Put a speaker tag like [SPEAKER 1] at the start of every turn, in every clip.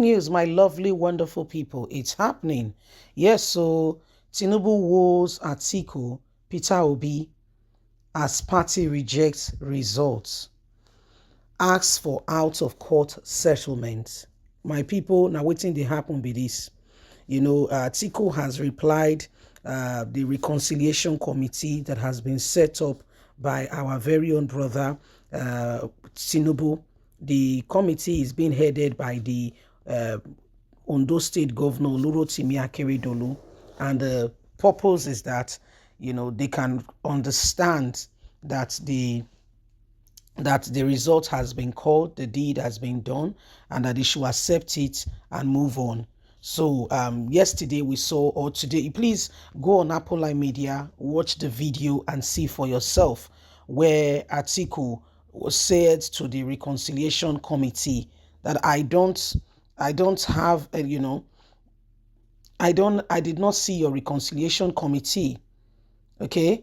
[SPEAKER 1] news, my lovely, wonderful people. It's happening. Yes, so Tinubu woos Atiku, Peter Obi, as party rejects results, asks for out-of-court settlement. My people, now waiting they happen be this. Atiku has replied the reconciliation committee that has been set up by our very own brother, Tinubu. The committee is being headed by the Ondo State Governor Olurotimi Akeredolu, and the purpose is that they can understand that the result has been called, the deed has been done, and that they should accept it and move on. So yesterday we saw, or today, please go on Apple Media, watch the video and see for yourself, where Atiku was said to the reconciliation committee that I did not see your reconciliation committee. Okay,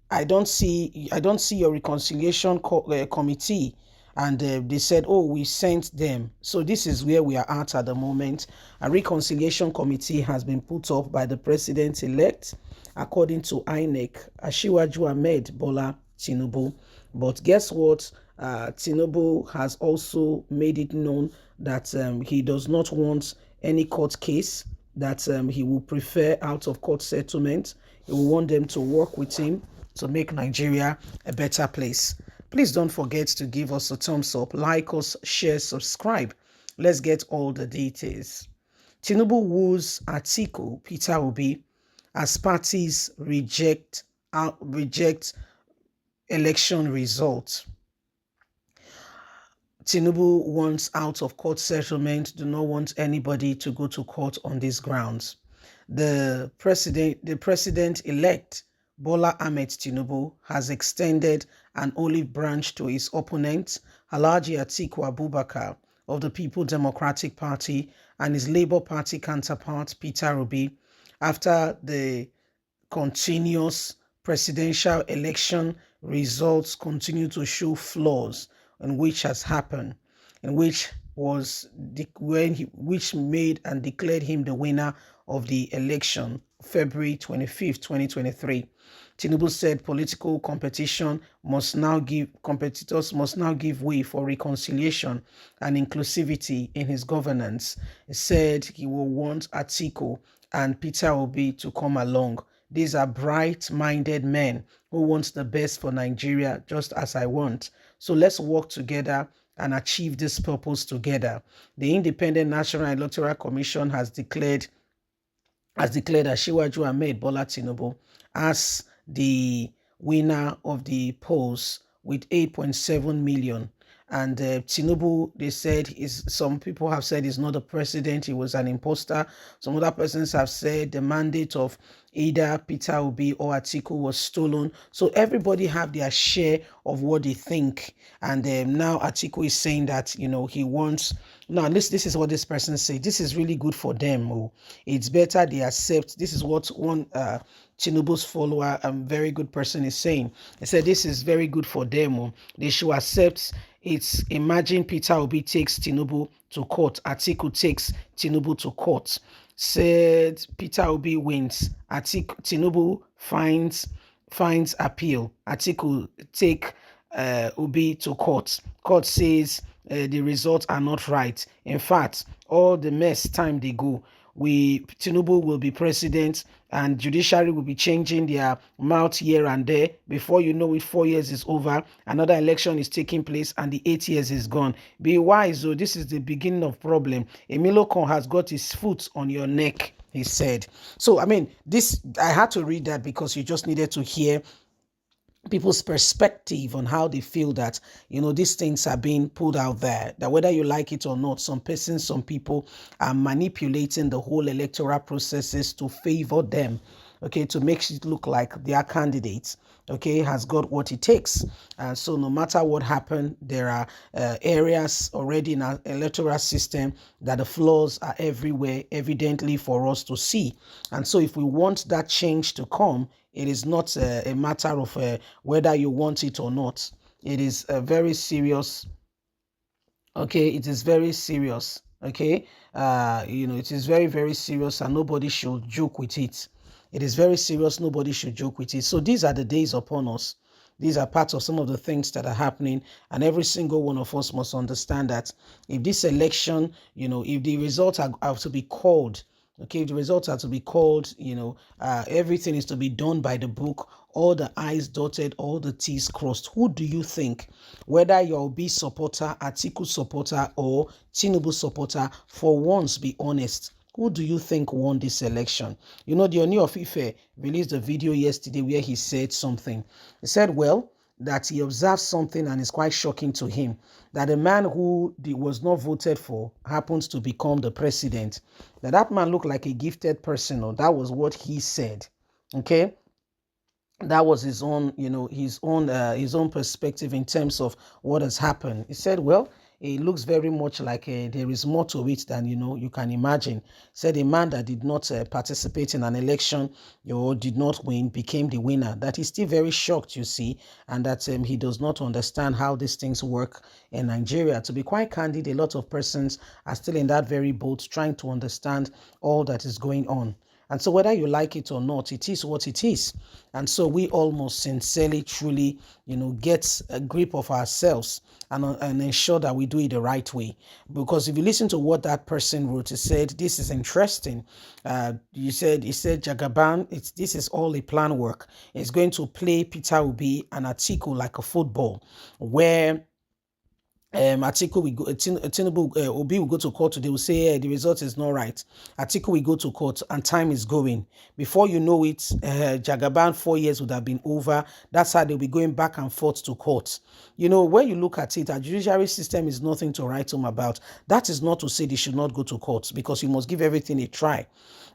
[SPEAKER 1] I don't see your reconciliation committee. And they said, oh, we sent them. So this is where we are at the moment. A reconciliation committee has been put up by the president-elect, according to INEC, Asiwaju Ahmed Bola Tinubu. But guess what? Tinubu has also made it known that he does not want any court case, that he will prefer out-of-court settlement. He will want them to work with him to make Nigeria a better place. Please don't forget to give us a thumbs up, like us, share, subscribe. Let's get all the details. Tinubu woos Atiku, Peter Obi, as parties reject election results. Tinubu wants out-of-court settlement, do not want anybody to go to court on these grounds. The president-elect, Bola Ahmed Tinubu, has extended an olive branch to his opponent, Alhaji Atiku Abubakar of the People Democratic Party, and his Labour Party counterpart, Peter Obi, after the continuous presidential election results continue to show flaws in which has happened, in which which made and declared him the winner of the election, February 25th, 2023. Tinubu said political competitors must now give way for reconciliation and inclusivity in his governance. He said he will want Atiku and Peter Obi to come along. These are bright-minded men who want the best for Nigeria, just as I want. So let's work together and achieve this purpose together. The Independent National Electoral Commission has declared Asiwaju Ahmed Bola Tinubu as the winner of the polls with 8.7 million. And Tinubu, they said, some people have said he's not a president, he was an imposter. Some other persons have said the mandate of either Peter Obi or Atiku was stolen. So everybody have their share of what they think. And now Atiku is saying that, he wants... Now, this is what this person said. This is really good for them. Oh. It's better they accept. This is what one Tinubu's follower, a very good person, is saying. He said this is very good for them. Oh. They should accept. It's imagine Peter Obi takes Tinubu to court. Atiku takes Tinubu to court. Said Peter Obi wins. Tinubu finds appeal. Atiku take Obi to court. Court says the results are not right. In fact, all the mess time they go, Tinubu will be president and judiciary will be changing their mouth here and there. Before you know it, 4 years is over. Another election is taking place and the 8 years is gone. Be wise, though. This is the beginning of problem. Emilokon has got his foot on your neck, he said. So, I mean, I had to read that because you just needed to hear people's perspective on how they feel that, these things are being put out there, that whether you like it or not, some people are manipulating the whole electoral processes to favor them, okay, to make it look like their candidate, okay, has got what it takes. So no matter what happened, there are areas already in our electoral system that the flaws are everywhere, evidently for us to see. And so if we want that change to come, it is not a matter of whether you want it or not. It is very serious. Okay, it is very serious. Okay, it is very, very serious, and nobody should joke with it. It is very serious. Nobody should joke with it. So these are the days upon us. These are parts of some of the things that are happening, and every single one of us must understand that if this election, if the results are to be called, okay, if the results are to be called, everything is to be done by the book, all the I's dotted, all the T's crossed. Who do you think, whether you're Obi supporter, Atiku supporter, or Tinubu supporter, for once, be honest, who do you think won this election? The Oni of Ife released a video yesterday where he said something. He said, well, that he observed something and it's quite shocking to him, that a man who was not voted for happens to become the president. That man looked like a gifted person, or that was what he said. Okay, that was his own, his own perspective in terms of what has happened. He said, well, it looks very much like there is more to it than you can imagine. Said a man that did not participate in an election or did not win became the winner. That is still very shocked, you see, and that he does not understand how these things work in Nigeria. To be quite candid, a lot of persons are still in that very boat, trying to understand all that is going on. And so whether you like it or not, it is what it is. And so we almost sincerely, truly, get a grip of ourselves and ensure that we do it the right way. Because if you listen to what that person wrote, he said, this is interesting. He said Jagaban, this is all a plan work. It's going to play Peter Obi and Atiku like a football, where Atiku will go, Tinubu, Obi will go to court today, will say the result is not right. Atiku will go to court and time is going. Before you know it, Jagaban 4 years would have been over. That's how they'll be going back and forth to court. When you look at it, our judiciary system is nothing to write home about. That is not to say they should not go to court, because you must give everything a try.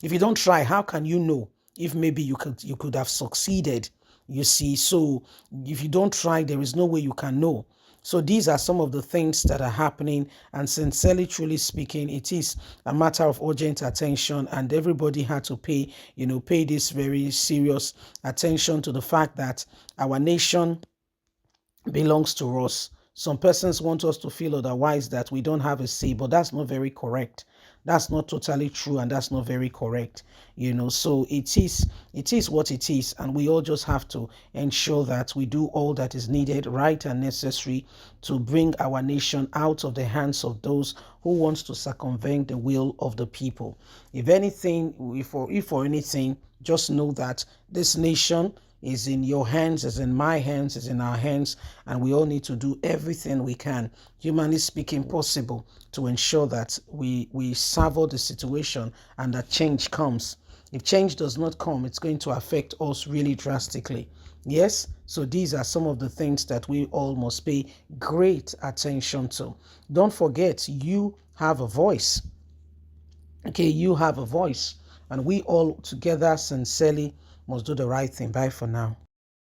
[SPEAKER 1] If you don't try, how can you know if maybe you could have succeeded? You see, so if you don't try, there is no way you can know. So these are some of the things that are happening, and sincerely, truly speaking, it is a matter of urgent attention, and everybody had to pay this very serious attention to the fact that our nation belongs to us. Some persons want us to feel otherwise, that we don't have a say, but that's not very correct. That's not totally true, and that's not very correct. So it is what it is, and we all just have to ensure that we do all that is needed, right, and necessary to bring our nation out of the hands of those who wants to circumvent the will of the people. If anything, if for anything, just know that this nation is in your hands, is in my hands, is in our hands, and we all need to do everything we can, humanly speaking, possible, to ensure that we savour the situation and that change comes. If change does not come, it's going to affect us really drastically. Yes, so these are some of the things that we all must pay great attention to. Don't forget, you have a voice. Okay, you have a voice, and we all together sincerely must do the right thing. Bye for now.